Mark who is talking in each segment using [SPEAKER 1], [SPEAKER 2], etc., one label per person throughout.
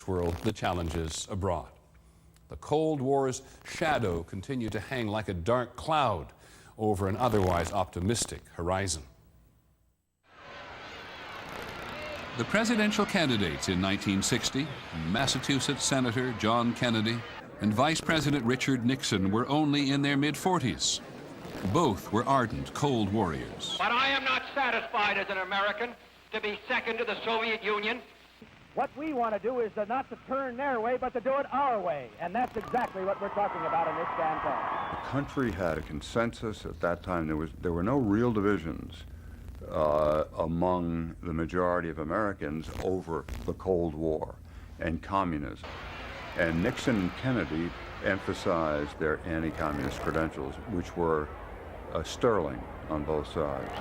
[SPEAKER 1] world, the challenges abroad. The Cold War's shadow continued to hang like a dark cloud over an otherwise optimistic horizon. The presidential candidates in 1960, Massachusetts Senator John Kennedy and Vice President Richard Nixon, were only in their mid-40s. Both were ardent Cold Warriors.
[SPEAKER 2] But I am not satisfied as an American to be second to the Soviet Union.
[SPEAKER 3] What we want to do is not to turn their way, but to do it our way. And that's exactly what we're talking about in this campaign.
[SPEAKER 4] The country had a consensus at that time. There were no real divisions among the majority of Americans over the Cold War and communism. And Nixon and Kennedy emphasized their anti-communist credentials, which were sterling on both sides.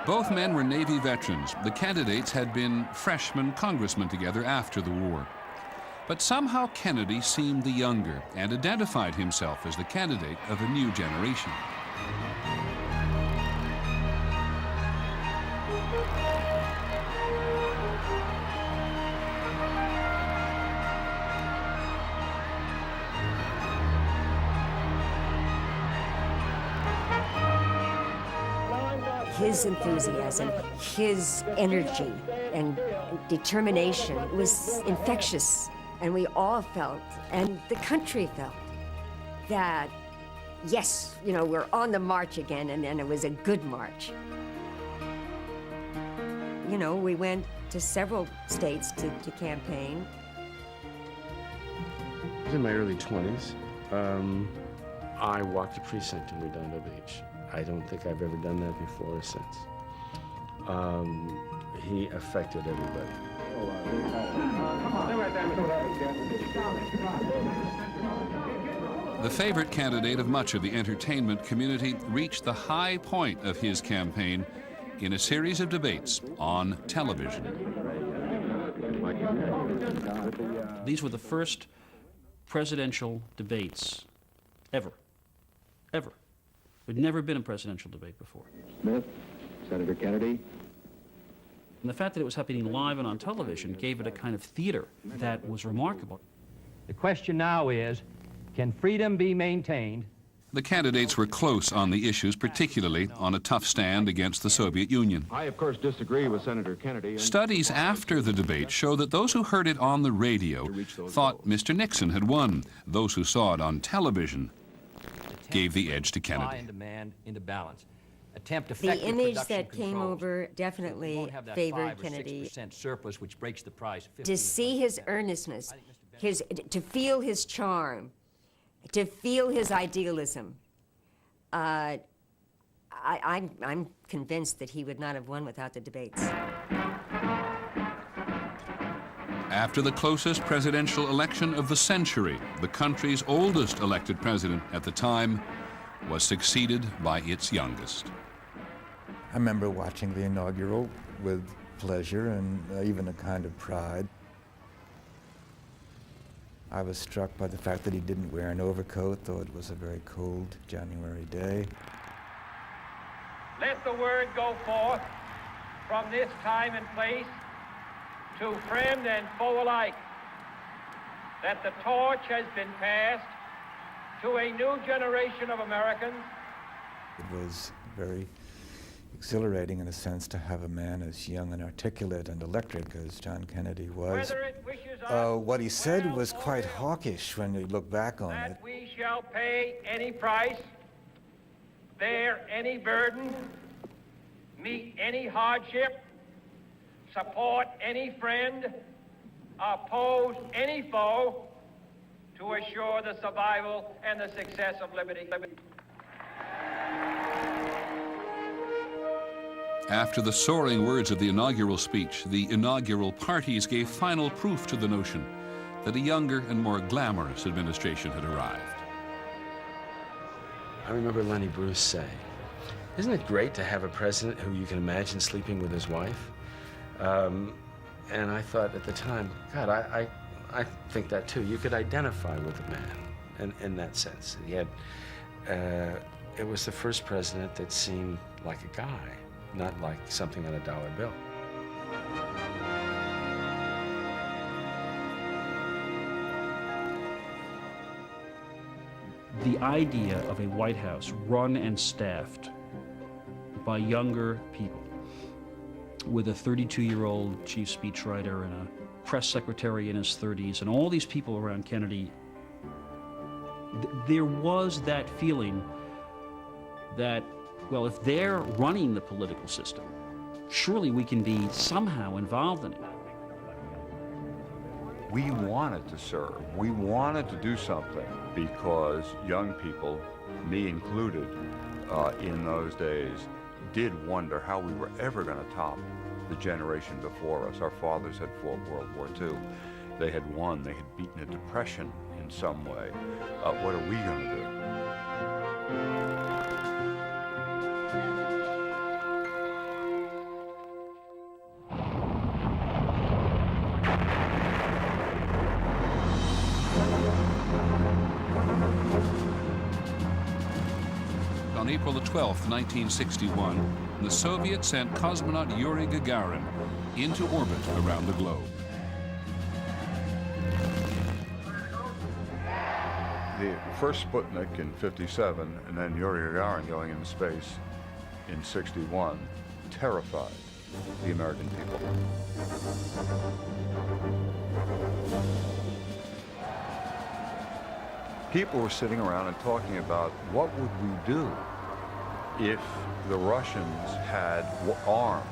[SPEAKER 1] Both men were Navy veterans. The candidates had been freshman congressmen together after the war. But somehow Kennedy seemed the younger and identified himself as the candidate of a new generation.
[SPEAKER 5] His enthusiasm, his energy and determination was infectious. And we all felt, and the country felt, that, yes, you know, we're on the march again, and it was a good march. You know, we went to several states to campaign.
[SPEAKER 6] I was in my early 20s. I walked the precinct in Redondo Beach. I don't think I've ever done that before or since. He affected everybody.
[SPEAKER 1] The favorite candidate of much of the entertainment community reached the high point of his campaign in a series of debates on television.
[SPEAKER 7] These were the first presidential debates ever. There'd never been a presidential debate before.
[SPEAKER 8] Smith, Senator Kennedy.
[SPEAKER 7] And the fact that it was happening live and on television gave it a kind of theater that was remarkable.
[SPEAKER 3] The question now is, can freedom be maintained?
[SPEAKER 1] The candidates were close on the issues, particularly on a tough stand against the Soviet Union.
[SPEAKER 8] I, of course, disagree with Senator Kennedy.
[SPEAKER 1] Studies after the debate show that those who heard it on the radio thought Mr. Nixon had won. Those who saw it on television gave the edge to Kennedy.
[SPEAKER 5] The image that came over definitely favored Kennedy.
[SPEAKER 3] Surplus, which breaks the price.
[SPEAKER 5] To see his earnestness, to feel his charm, to feel his idealism, I'm convinced that he would not have won without the debates.
[SPEAKER 1] After the closest presidential election of the century, the country's oldest elected president at the time was succeeded by its youngest.
[SPEAKER 9] I remember watching the inaugural with pleasure and even a kind of pride. I was struck by the fact that he didn't wear an overcoat, though it was a very cold January day.
[SPEAKER 2] Let the word go forth from this time and place to friend and foe alike that the torch has been passed to a new generation of Americans.
[SPEAKER 9] It was very exhilarating in a sense to have a man as young and articulate and electric as John Kennedy was. What he said was quite hawkish when you look back on it.
[SPEAKER 2] That we shall pay any price, bear any burden, meet any hardship, support any friend, oppose any foe, to assure the survival and the success of liberty.
[SPEAKER 1] After the soaring words of the inaugural speech, the inaugural parties gave final proof to the notion that a younger and more glamorous administration had arrived.
[SPEAKER 6] I remember Lenny Bruce saying, "Isn't it great to have a president who you can imagine sleeping with his wife?" And I thought at the time, God, I think that too. You could identify with the man in that sense. He had, it was the first president that seemed like a guy, not like something on a dollar bill.
[SPEAKER 7] the idea of a White House run and staffed by younger people, with a 32-year-old chief speechwriter and a press secretary in his 30s, and all these people around Kennedy, there was that feeling that, well, if they're running the political system, surely we can be somehow involved in it.
[SPEAKER 4] We wanted to serve. We wanted to do something because young people, me included, in those days, did wonder how we were ever going to top the generation before us. Our fathers had fought World War II. They had won. They had beaten a depression in some way. What are we going to do?
[SPEAKER 1] On April the 12th, 1961, the Soviets sent cosmonaut Yuri Gagarin into orbit around the globe.
[SPEAKER 4] The first Sputnik in '57, and then Yuri Gagarin going into space in '61, terrified the American people. People were sitting around and talking about what would we do if the Russians had arms,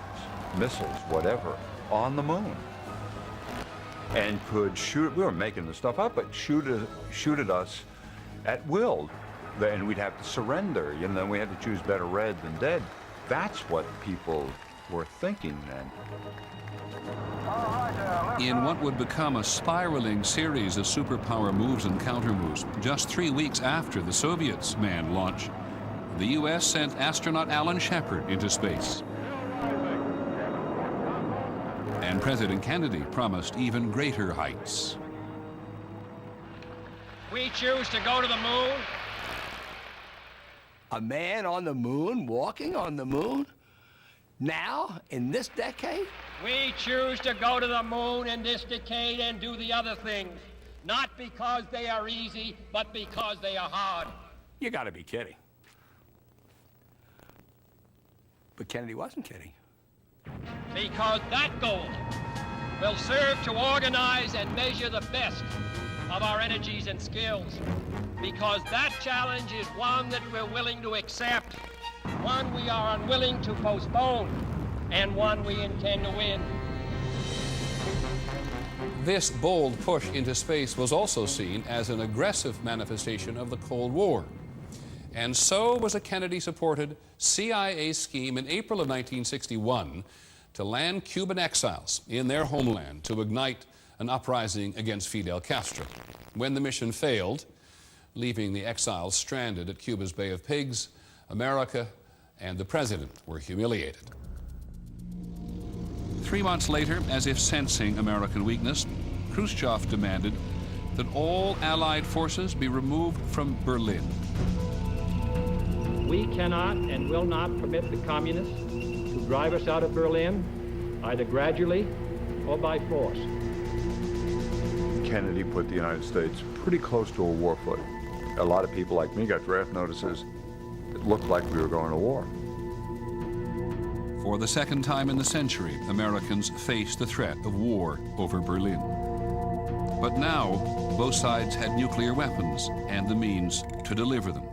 [SPEAKER 4] missiles, whatever, on the moon, and could shoot. We were making this stuff up, but shoot at us at will, and we'd have to surrender. And then we had to choose better red than dead. That's what people were thinking then.
[SPEAKER 1] In what would become a spiraling series of superpower moves and countermoves, just 3 weeks after the Soviets' manned launch, the U.S. sent astronaut Alan Shepard into space. And President Kennedy promised even greater heights.
[SPEAKER 2] We choose to go to the moon.
[SPEAKER 10] A man on the moon, walking on the moon? Now, in this decade?
[SPEAKER 2] We choose to go to the moon in this decade and do the other things, not because they are easy, but because they are hard.
[SPEAKER 10] You gotta be kidding. But Kennedy wasn't kidding.
[SPEAKER 2] Because that goal will serve to organize and measure the best of our energies and skills. Because that challenge is one that we're willing to accept, one we are unwilling to postpone, and one we intend to win.
[SPEAKER 1] This bold push into space was also seen as an aggressive manifestation of the Cold War. And so was a Kennedy-supported CIA scheme in April of 1961 to land Cuban exiles in their homeland to ignite an uprising against Fidel Castro. When the mission failed, leaving the exiles stranded at Cuba's Bay of Pigs, America and the president were humiliated. 3 months later, as if sensing American weakness, Khrushchev demanded that all Allied forces be removed from Berlin.
[SPEAKER 3] We cannot and will not permit the communists to drive us out of Berlin, either gradually or by force.
[SPEAKER 4] Kennedy put the United States pretty close to a war footing. A lot of people like me got draft notices. It looked like we were going to war.
[SPEAKER 1] For the second time in the century, Americans faced the threat of war over Berlin. But now, both sides had nuclear weapons and the means to deliver them.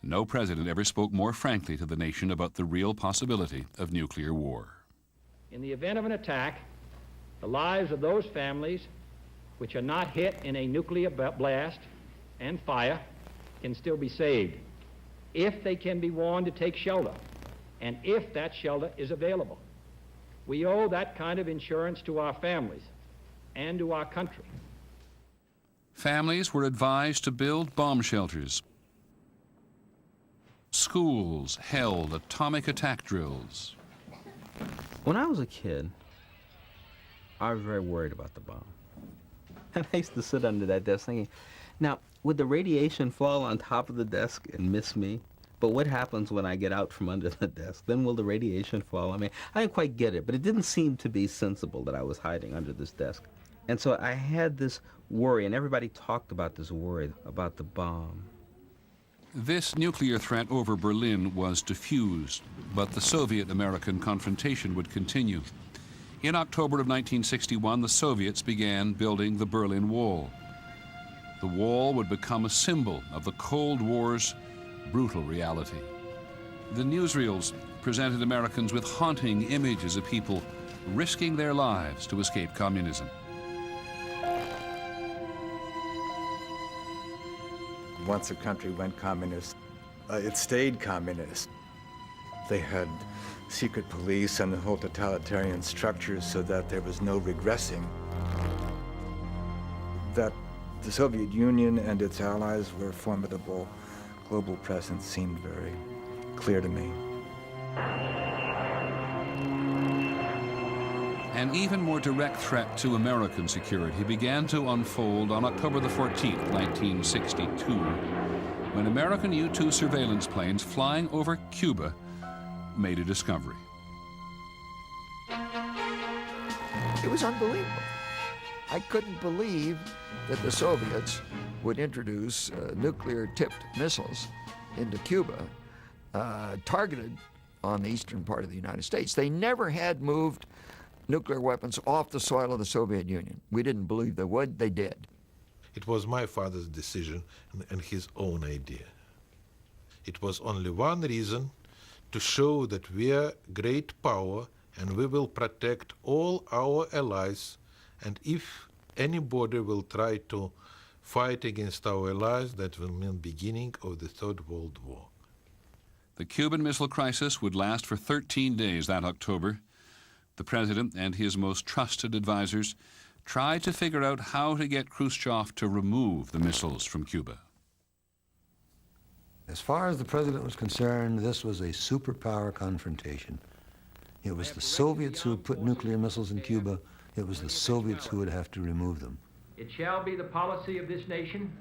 [SPEAKER 1] No president ever spoke more frankly to the nation about the real possibility of nuclear war.
[SPEAKER 3] In the event of an attack, the lives of those families which are not hit in a nuclear blast and fire can still be saved, if they can be warned to take shelter, and if that shelter is available. We owe that kind of insurance to our families and to our country.
[SPEAKER 1] Families were advised to build bomb shelters. Schools held atomic attack drills.
[SPEAKER 11] When I was a kid, I was very worried about the bomb. And I used to sit under that desk thinking, now, would the radiation fall on top of the desk and miss me? But what happens when I get out from under the desk? Then will the radiation fall? I mean, I didn't quite get it, but it didn't seem to be sensible that I was hiding under this desk. And so I had this worry, and everybody talked about this worry about the bomb.
[SPEAKER 1] This nuclear threat over Berlin was diffused, but the Soviet-American confrontation would continue. In October of 1961, the Soviets began building the Berlin Wall. The wall would become a symbol of the Cold War's brutal reality. The newsreels presented Americans with haunting images of people risking their lives to escape communism.
[SPEAKER 9] Once a country went communist, it stayed communist. They had secret police and the whole totalitarian structures so that there was no regressing. That the Soviet Union and its allies were a formidable global presence seemed very clear to me.
[SPEAKER 1] An even more direct threat to American security began to unfold on October the 14th, 1962, when American U-2 surveillance planes flying over Cuba made a discovery.
[SPEAKER 12] It was unbelievable. I couldn't believe that the Soviets would introduce nuclear-tipped missiles into Cuba, targeted on the eastern part of the United States. They never had moved nuclear weapons off the soil of the Soviet Union. We didn't believe they would. They did.
[SPEAKER 13] It was my father's decision and his own idea. It was only one reason: to show that we are great power and we will protect all our allies, and if anybody will try to fight against our allies, that will mean beginning of the Third World War.
[SPEAKER 1] The Cuban Missile Crisis would last for 13 days that October. The president and his most trusted advisors tried to figure out how to get Khrushchev to remove the missiles from Cuba.
[SPEAKER 14] As far as the president was concerned, this was a superpower confrontation. It was the Soviets who had put nuclear missiles in Cuba. It was the Soviets who would have to remove them.
[SPEAKER 3] It shall be the policy of this nation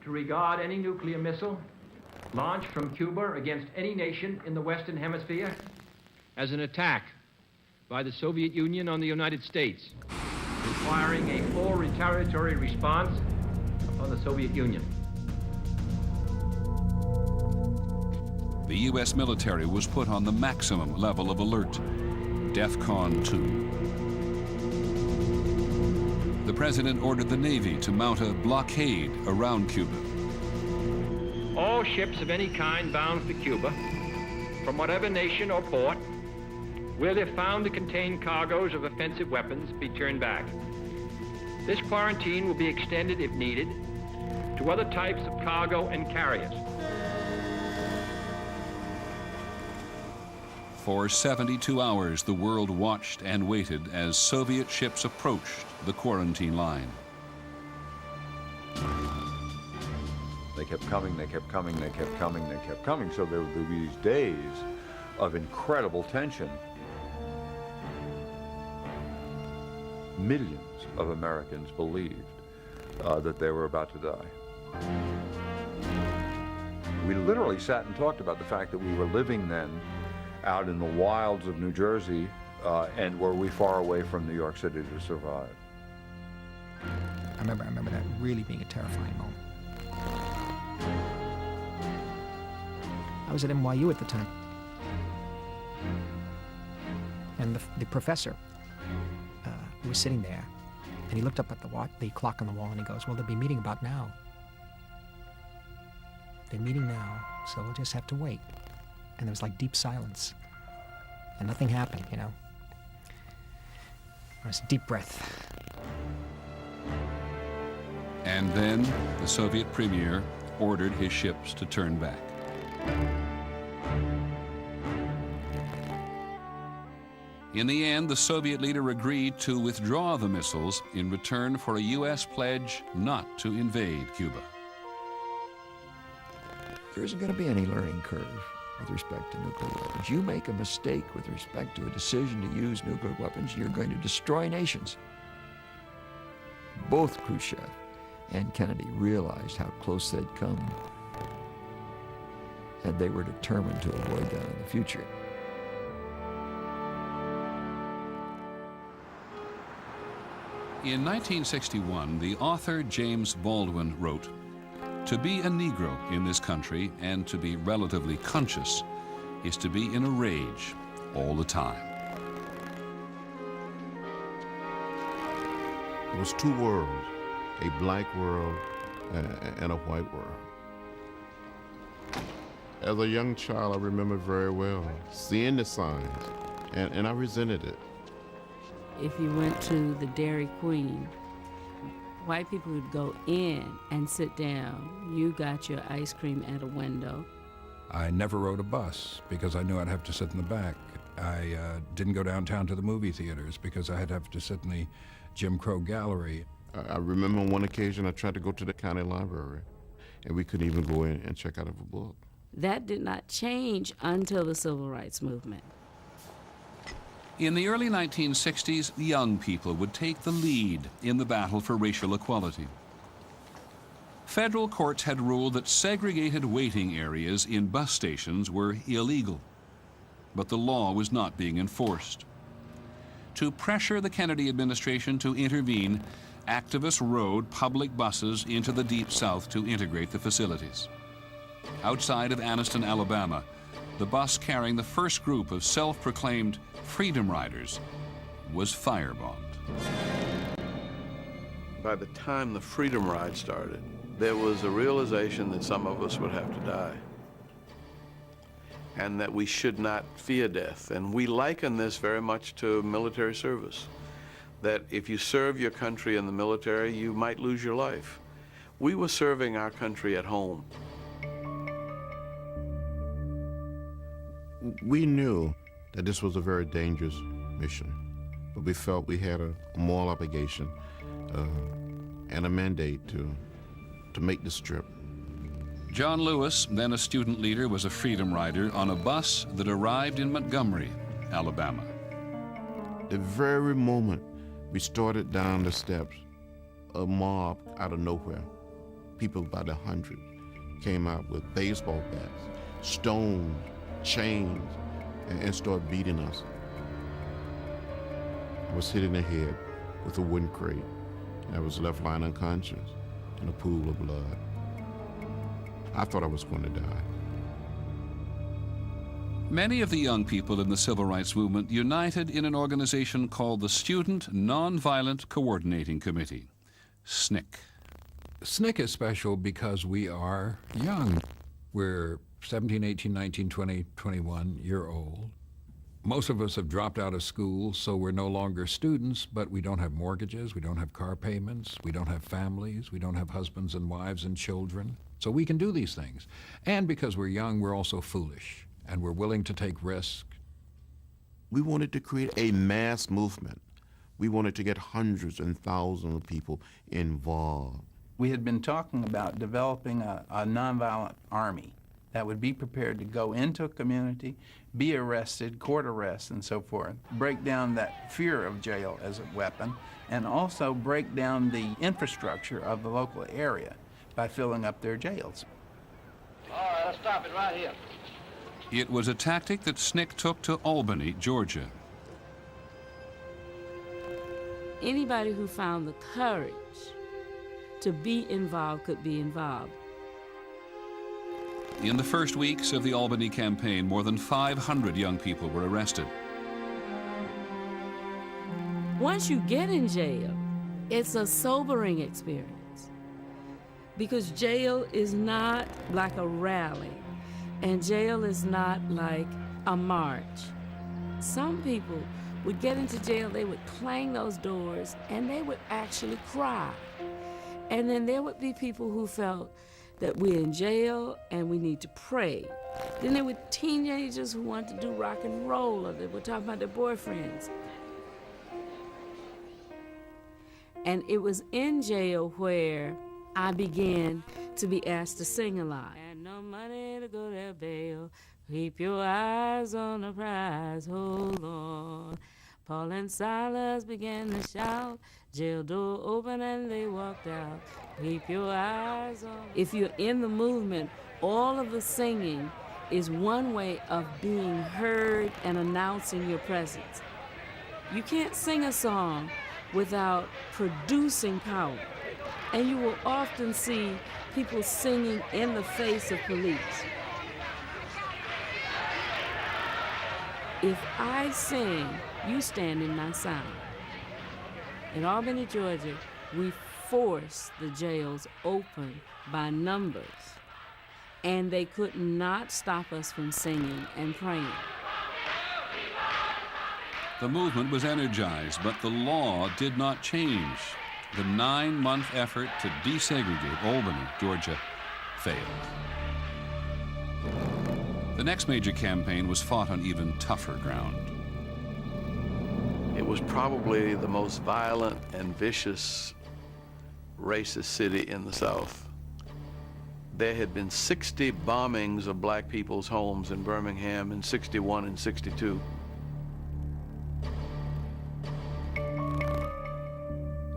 [SPEAKER 3] to regard any nuclear missile launched from Cuba against any nation in the Western Hemisphere as an attack by the Soviet Union on the United States, requiring a full retaliatory response upon the Soviet Union.
[SPEAKER 1] The U.S. military was put on the maximum level of alert, DEFCON 2. The president ordered the Navy to mount a blockade around Cuba.
[SPEAKER 3] All ships of any kind bound for Cuba, from whatever nation or port, will, if found to contain cargoes of offensive weapons, be turned back. This quarantine will be extended, if needed, to other types of cargo and carriers.
[SPEAKER 1] For 72 hours, the world watched and waited as Soviet ships approached the quarantine line.
[SPEAKER 4] They kept coming, they kept coming, they kept coming, they kept coming. So there would be these days of incredible tension. Millions of Americans believed that they were about to die. We literally sat and talked about the fact that we were living then out in the wilds of New Jersey, and were we far away from New York City to survive?
[SPEAKER 15] I remember that really being a terrifying moment. I was at NYU at the time, and the professor was sitting there, and he looked up at the clock on the wall, and he goes, "Well, they'll be meeting about now. They're meeting now, so we'll just have to wait." And there was like deep silence, and nothing happened, you know. There was a deep breath.
[SPEAKER 1] And then the Soviet premier ordered his ships to turn back. In the end, the Soviet leader agreed to withdraw the missiles in return for a U.S. pledge not to invade Cuba.
[SPEAKER 12] There isn't going to be any learning curve with respect to nuclear weapons. You make a mistake with respect to a decision to use nuclear weapons, you're going to destroy nations. Both Khrushchev and Kennedy realized how close they'd come, and they were determined to avoid that in the future.
[SPEAKER 1] In 1961, the author James Baldwin wrote, "To be a Negro in this country and to be relatively conscious is to be in a rage all the time."
[SPEAKER 16] It was two worlds, a black world and a white world. As a young child, I remember very well seeing the signs, and I resented it.
[SPEAKER 17] If you went to the Dairy Queen, white people would go in and sit down. You got your ice cream at a window.
[SPEAKER 18] I never rode a bus because I knew I'd have to sit in the back. I didn't go downtown to the movie theaters because I'd have to sit in the Jim Crow gallery.
[SPEAKER 16] I remember on one occasion I tried to go to the county library, and we couldn't even go in and check out of a book.
[SPEAKER 17] That did not change until the Civil Rights Movement.
[SPEAKER 1] In the early 1960s, young people would take the lead in the battle for racial equality. Federal courts had ruled that segregated waiting areas in bus stations were illegal, but the law was not being enforced. To pressure the Kennedy administration to intervene, activists rode public buses into the Deep South to integrate the facilities. Outside of Anniston, Alabama, the bus carrying the first group of self-proclaimed Freedom Riders was firebombed.
[SPEAKER 19] By the time the Freedom Ride started, there was a realization that some of us would have to die and that we should not fear death. And we liken this very much to military service, that if you serve your country in the military, you might lose your life. We were serving our country at home.
[SPEAKER 16] We knew that this was a very dangerous mission, but we felt we had a moral obligation and a mandate to make this trip.
[SPEAKER 1] John Lewis, then a student leader, was a Freedom Rider on a bus that arrived in Montgomery, Alabama.
[SPEAKER 16] The very moment we started down the steps, a mob out of nowhere, people by the hundreds, came out with baseball bats, stones, chains, and started beating us. I was hit in the head with a wooden crate, and I was left lying unconscious in a pool of blood. I thought I was going to die.
[SPEAKER 1] Many of the young people in the Civil Rights Movement united in an organization called the Student Nonviolent Coordinating Committee, SNCC.
[SPEAKER 18] SNCC is special because we are young. We're 17, 18, 19, 20, 21-year-old. Most of us have dropped out of school, so we're no longer students, but we don't have mortgages, we don't have car payments, we don't have families, we don't have husbands and wives and children. So we can do these things. And because we're young, we're also foolish, and we're willing to take risks.
[SPEAKER 16] We wanted to create a mass movement. We wanted to get hundreds and thousands of people involved.
[SPEAKER 20] We had been talking about developing a nonviolent army that would be prepared to go into a community, be arrested, court arrest, and so forth, break down that fear of jail as a weapon, and also break down the infrastructure of the local area by filling up their jails.
[SPEAKER 2] All right, let's stop it right here.
[SPEAKER 1] It was a tactic that SNCC took to Albany, Georgia.
[SPEAKER 17] Anybody who found the courage to be involved could be involved.
[SPEAKER 1] In the first weeks of the Albany campaign, more than 500 young people were arrested.
[SPEAKER 17] Once you get in jail, it's a sobering experience because jail is not like a rally and jail is not like a march. Some people would get into jail, they would clang those doors and they would actually cry. And then there would be people who felt that we're in jail and we need to pray. Then there were teenagers who wanted to do rock and roll, or they were talking about their boyfriends. And it was in jail where I began to be asked to sing a lot. And no money to go to bail, keep your eyes on the prize, hold on. Paul and Silas began to shout, jail door open and they walked out. Keep your eyes on. If you're in the movement, all of the singing is one way of being heard and announcing your presence. You can't sing a song without producing power. And you will often see people singing in the face of police. If I sing, you stand in my sound. In Albany, Georgia, we forced the jails open by numbers, and they could not stop us from singing and praying.
[SPEAKER 1] The movement was energized, but the law did not change. The 9-month effort to desegregate Albany, Georgia, failed. The next major campaign was fought on even tougher ground.
[SPEAKER 19] It was probably the most violent and vicious racist city in the South. There had been 60 bombings of black people's homes in Birmingham in 61 and 62.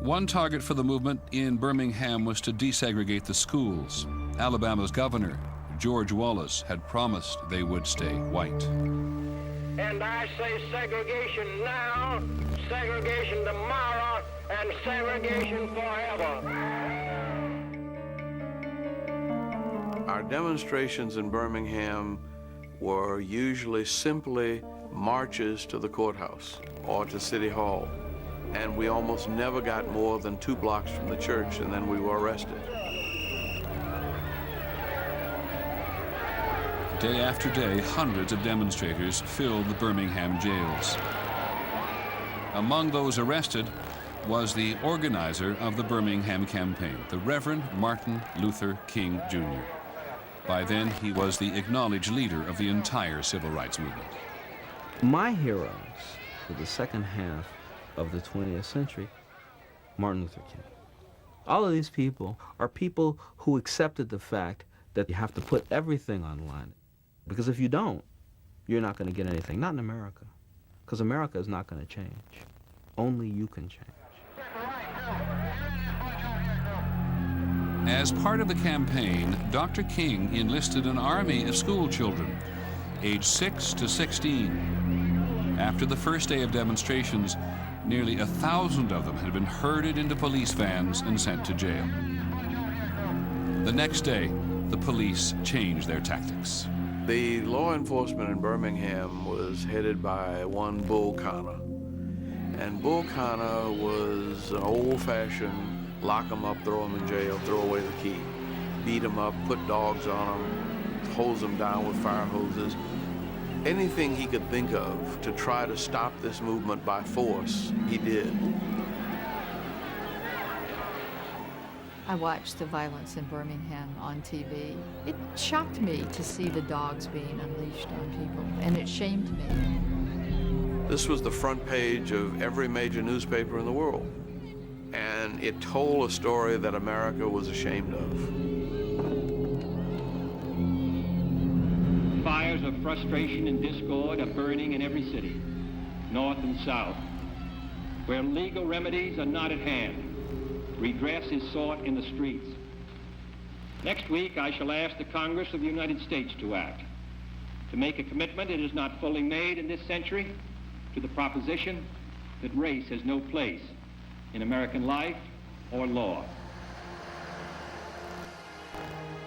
[SPEAKER 1] One target for the movement in Birmingham was to desegregate the schools. Alabama's governor, George Wallace, had promised they would stay white.
[SPEAKER 2] And I say segregation now, segregation tomorrow, and segregation forever.
[SPEAKER 19] Our demonstrations in Birmingham were usually simply marches to the courthouse or to City Hall. And we almost never got more than 2 blocks from the church, and then we were arrested.
[SPEAKER 1] Day after day, hundreds of demonstrators filled the Birmingham jails. Among those arrested was the organizer of the Birmingham campaign, the Reverend Martin Luther King, Jr. By then, he was the acknowledged leader of the entire civil rights movement.
[SPEAKER 11] My heroes for the second half of the 20th century, Martin Luther King. All of these people are people who accepted the fact that you have to put everything online. Because if you don't, you're not going to get anything. Not in America. Because America is not going to change. Only you can change.
[SPEAKER 1] As part of the campaign, Dr. King enlisted an army of school children, aged 6 to 16. After the first day of demonstrations, nearly 1,000 of them had been herded into police vans and sent to jail. The next day, the police changed their tactics.
[SPEAKER 19] The law enforcement in Birmingham was headed by one Bull Connor. And Bull Connor was an old-fashioned lock 'em up, throw 'em in jail, throw away the key, beat 'em up, put dogs on them, hose them down with fire hoses. Anything he could think of to try to stop this movement by force, he did.
[SPEAKER 21] I watched the violence in Birmingham on TV. It shocked me to see the dogs being unleashed on people, and it shamed me.
[SPEAKER 19] This was the front page of every major newspaper in the world, and it told a story that America was ashamed of.
[SPEAKER 3] Fires of frustration and discord are burning in every city, north and south. Where legal remedies are not at hand, redress is sought in the streets. Next week, I shall ask the Congress of the United States to act, to make a commitment it is not fully made in this century to the proposition that race has no place in American life or law.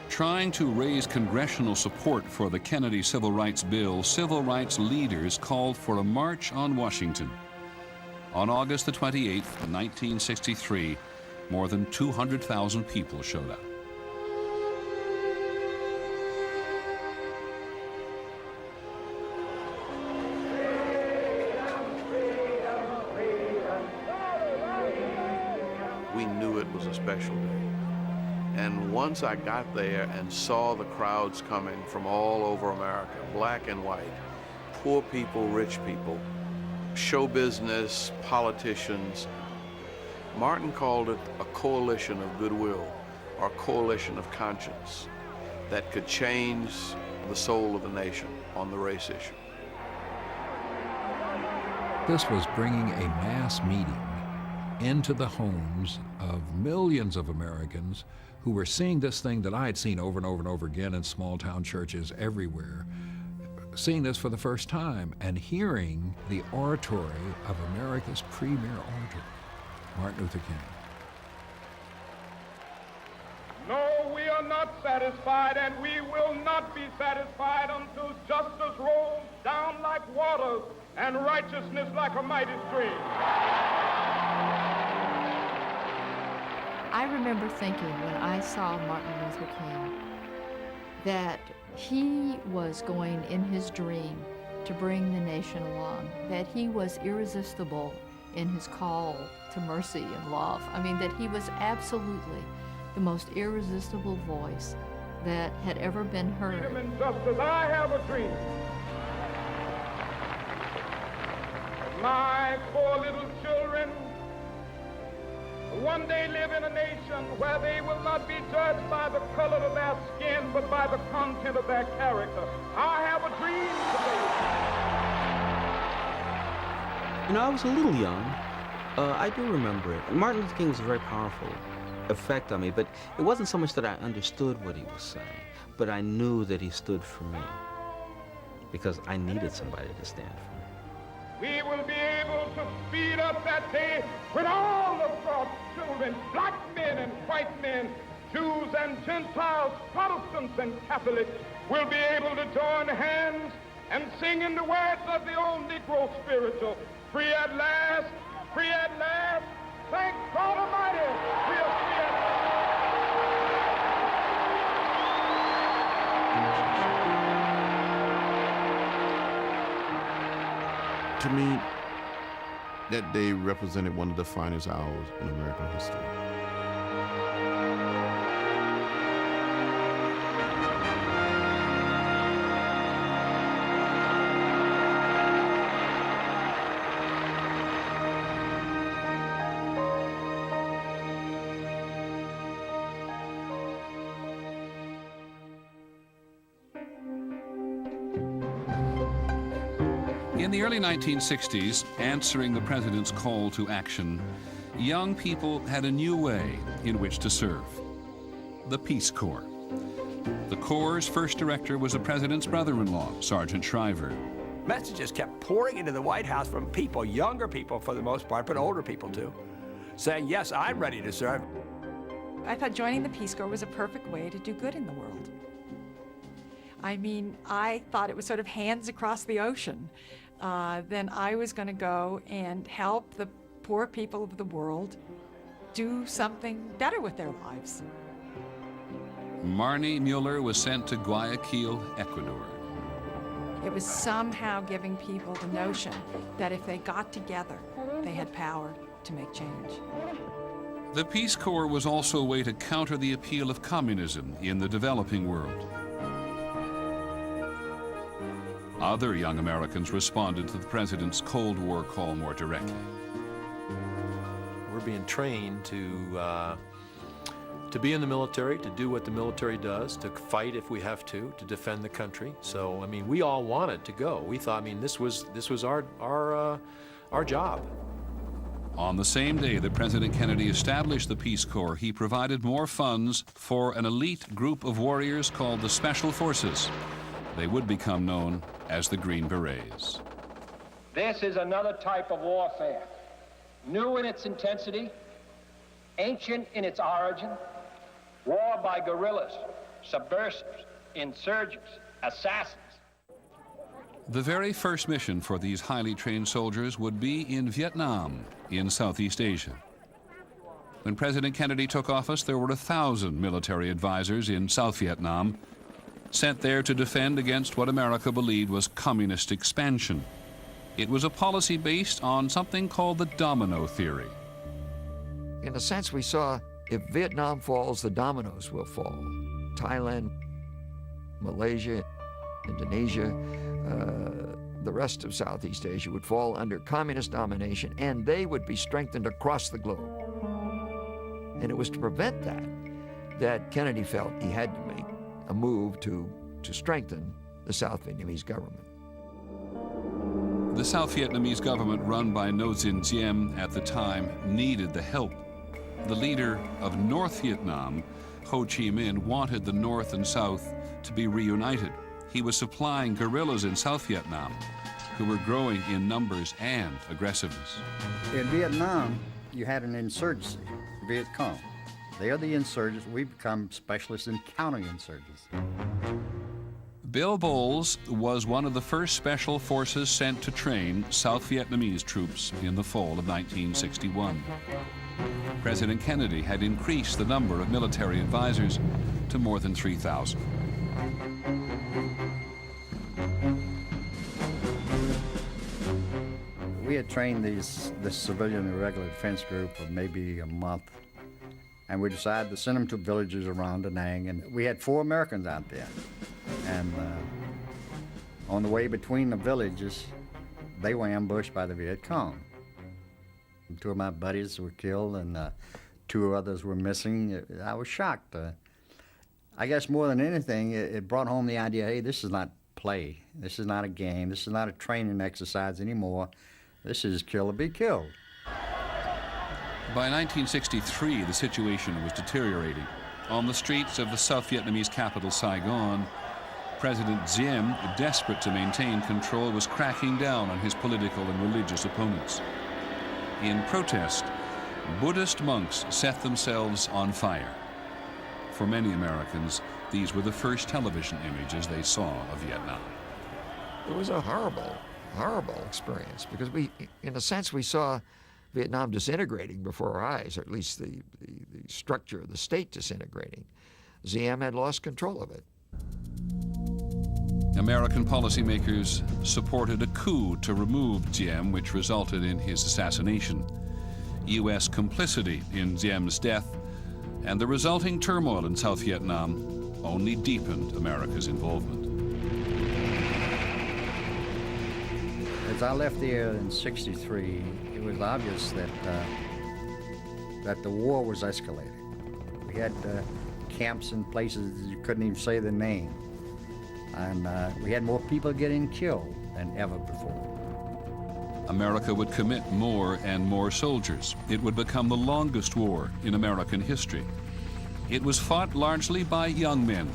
[SPEAKER 1] Trying to raise congressional support for the Kennedy Civil Rights Bill, civil rights leaders called for a march on Washington. On August the 28th, 1963, more than 200,000 people showed up.
[SPEAKER 19] We knew it was a special day. And once I got there and saw the crowds coming from all over America, black and white, poor people, rich people, show business, politicians, Martin called it a coalition of goodwill, or a coalition of conscience that could change the soul of the nation on the race issue.
[SPEAKER 18] This was bringing a mass meeting into the homes of millions of Americans who were seeing this thing that I had seen over and over and over again in small town churches everywhere, seeing this for the first time and hearing the oratory of America's premier orator. Martin Luther King.
[SPEAKER 2] No, we are not satisfied, and we will not be satisfied until justice rolls down like waters and righteousness like a mighty stream.
[SPEAKER 21] I remember thinking when I saw Martin Luther King that he was going in his dream to bring the nation along, that he was irresistible in his call to mercy and love. I mean, that he was absolutely the most irresistible voice that had ever been heard.
[SPEAKER 2] Freedom and justice, I have a dream. My poor little children one day live in a nation where they will not be judged by the color of their skin, but by the content of their character. I have a dream today.
[SPEAKER 11] You know, I was a little young. I do remember it. Martin Luther King was a very powerful effect on me, but it wasn't so much that I understood what he was saying, but I knew that he stood for me because I needed somebody to stand for me.
[SPEAKER 2] We will be able to speed up that day when all of God's children, black men and white men, Jews and Gentiles, Protestants and Catholics, will be able to join hands and sing in the words of the old Negro spiritual, free at last, free at last, thank God Almighty, we are free at last.
[SPEAKER 16] To me, that day represented one of the finest hours in American history.
[SPEAKER 1] In the early 1960s, answering the president's call to action, young people had a new way in which to serve: the Peace Corps. The Corps' first director was the president's brother-in-law, Sergeant Shriver.
[SPEAKER 10] Messages kept pouring into the White House from people, younger people for the most part, but older people too, saying, yes, I'm ready to serve.
[SPEAKER 8] I thought joining the Peace Corps was a perfect way to do good in the world. I mean, I thought it was sort of hands across the ocean. Then I was going to go and help the poor people of the world do something better with their lives.
[SPEAKER 1] Marnie Mueller was sent to Guayaquil, Ecuador.
[SPEAKER 8] It was somehow giving people the notion that if they got together, they had power to make change.
[SPEAKER 1] The Peace Corps was also a way to counter the appeal of communism in the developing world. Other young Americans responded to the president's Cold War call more directly.
[SPEAKER 22] We're being trained to be in the military, to do what the military does, to fight if we have to defend the country. So, I mean, we all wanted to go. We thought, I mean, this was our job.
[SPEAKER 1] On the same day that President Kennedy established the Peace Corps, he provided more funds for an elite group of warriors called the Special Forces. They would become known as the Green Berets.
[SPEAKER 2] This is another type of warfare, new in its intensity, ancient in its origin, war by guerrillas, subversives, insurgents, assassins.
[SPEAKER 1] The very first mission for these highly trained soldiers would be in Vietnam, in Southeast Asia. When President Kennedy took office, there were 1,000 military advisors in South Vietnam, sent there to defend against what America believed was communist expansion. It was a policy based on something called the domino theory.
[SPEAKER 12] In a sense, we saw if Vietnam falls, the dominoes will fall. Thailand, Malaysia, Indonesia, the rest of Southeast Asia would fall under communist domination, and they would be strengthened across the globe. And it was to prevent that Kennedy felt he had to make a move to strengthen the South Vietnamese government.
[SPEAKER 1] The South Vietnamese government, run by Ngo Dinh Diem at the time, needed the help. The leader of North Vietnam, Ho Chi Minh, wanted the North and South to be reunited. He was supplying guerrillas in South Vietnam who were growing in numbers and aggressiveness.
[SPEAKER 23] In Vietnam,
[SPEAKER 5] you had an insurgency, Viet Cong. They are the insurgents. We become specialists in countering insurgents.
[SPEAKER 1] Bill Bowles was one of the first special forces sent to train South Vietnamese troops in the fall of 1961. President Kennedy had increased the number of military advisors to more than 3,000.
[SPEAKER 5] We had trained this civilian irregular defense group of maybe a month, and we decided to send them to villages around Da Nang, and we had 4 Americans out there. And on the way between the villages, they were ambushed by the Viet Cong. 2 of my buddies were killed, and 2 others were missing. I was shocked. I guess more than anything, it brought home the idea, hey, this is not play. This is not a game. This is not a training exercise anymore. This is kill or be killed.
[SPEAKER 1] By 1963, the situation was deteriorating. On the streets of the South Vietnamese capital, Saigon, President Diem, desperate to maintain control, was cracking down on his political and religious opponents. In protest, Buddhist monks set themselves on fire. For many Americans, these were the first television images they saw of Vietnam.
[SPEAKER 12] It was a horrible, horrible experience because we, in a sense, we saw Vietnam disintegrating before our eyes, or at least the structure of the state disintegrating. Diem had lost control of it.
[SPEAKER 1] American policymakers supported a coup to remove Diem, which resulted in his assassination. U.S. complicity in Diem's death and the resulting turmoil in South Vietnam only deepened America's involvement.
[SPEAKER 5] As I left there in '63, it was obvious that the war was escalating. We had camps in places you couldn't even say the name. And we had more people getting killed than ever before.
[SPEAKER 1] America would commit more and more soldiers. It would become the longest war in American history. It was fought largely by young men,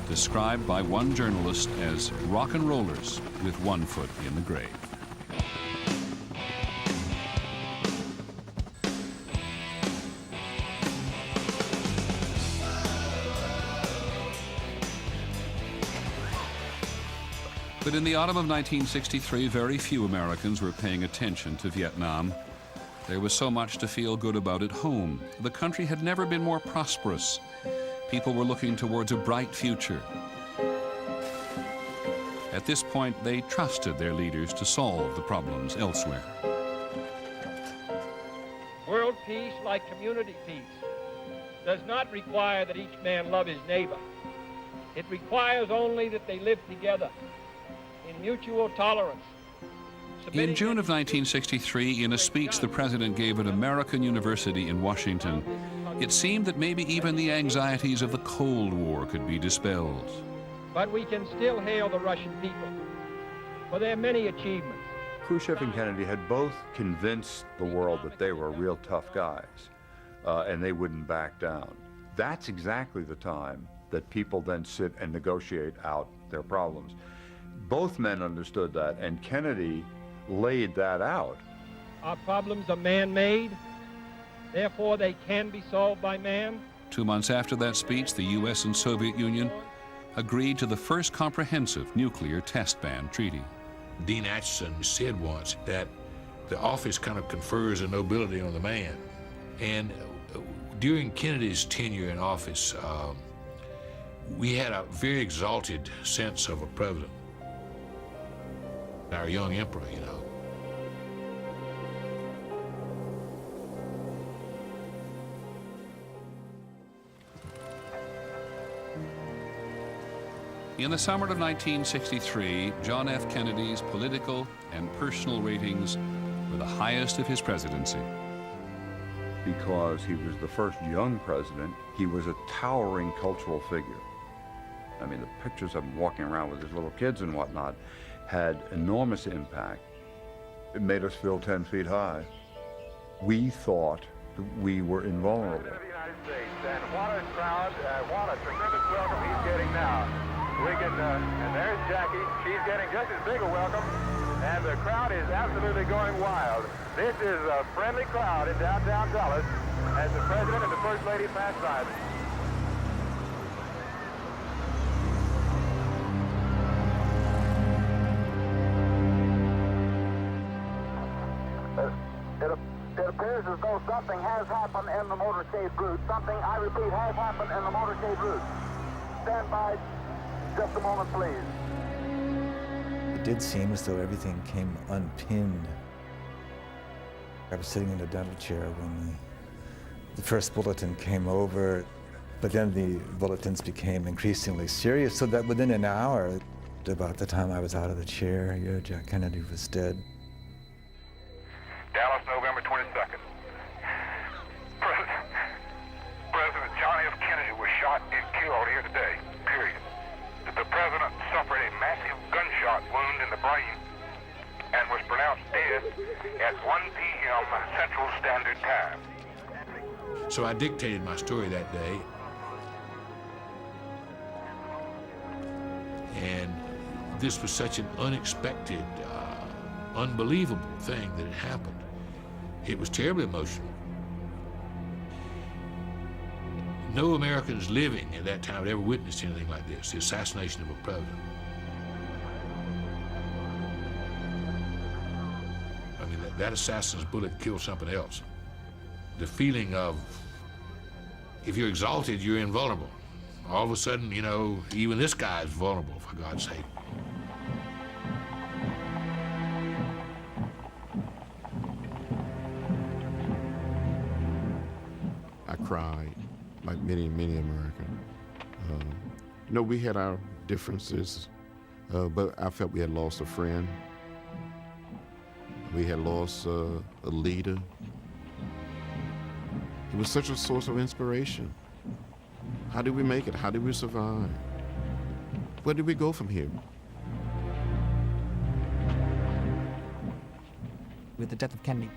[SPEAKER 1] described by one journalist as rock and rollers with one foot in the grave. But in the autumn of 1963, very few Americans were paying attention to Vietnam. There was so much to feel good about at home. The country had never been more prosperous. People were looking towards a bright future. At this point, they trusted their leaders to solve the problems elsewhere.
[SPEAKER 2] World peace, like community peace, does not require that each man love his neighbor. It requires only that they live together in mutual tolerance.
[SPEAKER 1] In June of 1963, in a speech the president gave at American University in Washington, it seemed that maybe even the anxieties of the Cold War could be dispelled.
[SPEAKER 2] But we can still hail the Russian people for their many achievements.
[SPEAKER 4] Khrushchev and Kennedy had both convinced the world that they were real tough guys, and they wouldn't back down. That's exactly the time that people then sit and negotiate out their problems. Both men understood that, and Kennedy laid that out.
[SPEAKER 2] Our problems are man-made, therefore they can be solved by man.
[SPEAKER 1] 2 months after that speech, the U.S. and Soviet Union agreed to the first comprehensive nuclear test ban treaty.
[SPEAKER 6] Dean Acheson said once that the office kind of confers a nobility on the man. And during Kennedy's tenure in office, we had a very exalted sense of a president. Our young emperor, you know.
[SPEAKER 1] In the summer of 1963, John F. Kennedy's political and personal ratings were the highest of his presidency.
[SPEAKER 4] Because he was the first young president, he was a towering cultural figure. I mean, the pictures of him walking around with his little kids and whatnot had enormous impact. It made us feel 10 feet high. We thought that we were invulnerable.
[SPEAKER 23] And what a crowd, what a tremendous welcome he's getting now.
[SPEAKER 2] And there's Jackie. She's getting just as big a welcome, and the crowd is absolutely going wild. This is a friendly crowd in downtown Dallas as the President and the First Lady pass by.
[SPEAKER 7] It appears as though something has happened in the motorcade route. Something, I repeat, has happened in the motorcade route. Stand by just a moment, please.
[SPEAKER 9] It did seem as though everything came unpinned. I was sitting in a dental chair when the first bulletin came over, but then the bulletins became increasingly serious, so that within an hour, about the time I was out of the chair, Jack Kennedy was dead.
[SPEAKER 2] Dallas, November 22nd. President John F. Kennedy was shot and killed here today, period. The President suffered a massive gunshot wound in the brain and was pronounced dead at 1 p.m. Central Standard Time.
[SPEAKER 6] So I dictated my story that day. And this was such an unexpected, unbelievable thing that had happened. It was terribly emotional. No Americans living at that time had ever witnessed anything like this, the assassination of a president. I mean, that assassin's bullet killed something else. The feeling of, if you're exalted, you're invulnerable. All of a sudden, you know, even this guy is vulnerable, for God's sake.
[SPEAKER 16] I cried, like many Americans. You know, we had our differences, but I felt we had lost a friend. We had lost a leader. He was such a source of inspiration. How did we make it? How did we survive? Where did we go from here?
[SPEAKER 15] With the death of Kennedy,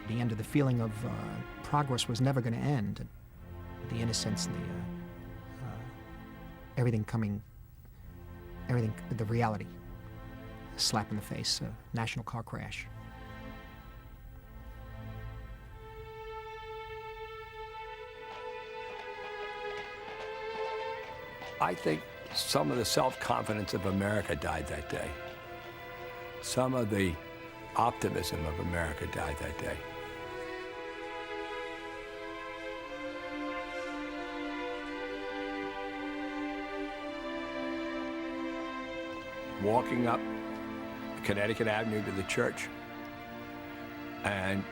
[SPEAKER 15] the end of the feeling of progress was never going to end. The innocence, the reality, a slap in the face, a national car crash.
[SPEAKER 10] I think some of the self-confidence of America died that day. Some of the optimism of America died that day. Walking up Connecticut Avenue to the church, and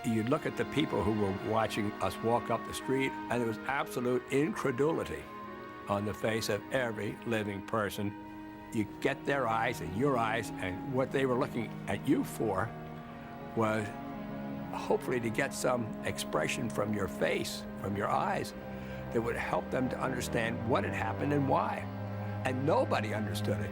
[SPEAKER 10] you'd look at the people who were watching us walk up the street, and there was absolute incredulity on the face of every living person. You get their eyes and your eyes, and what they were looking at you for was hopefully to get some expression from your face, from your eyes, that would help them to understand what had happened and why. And nobody understood it.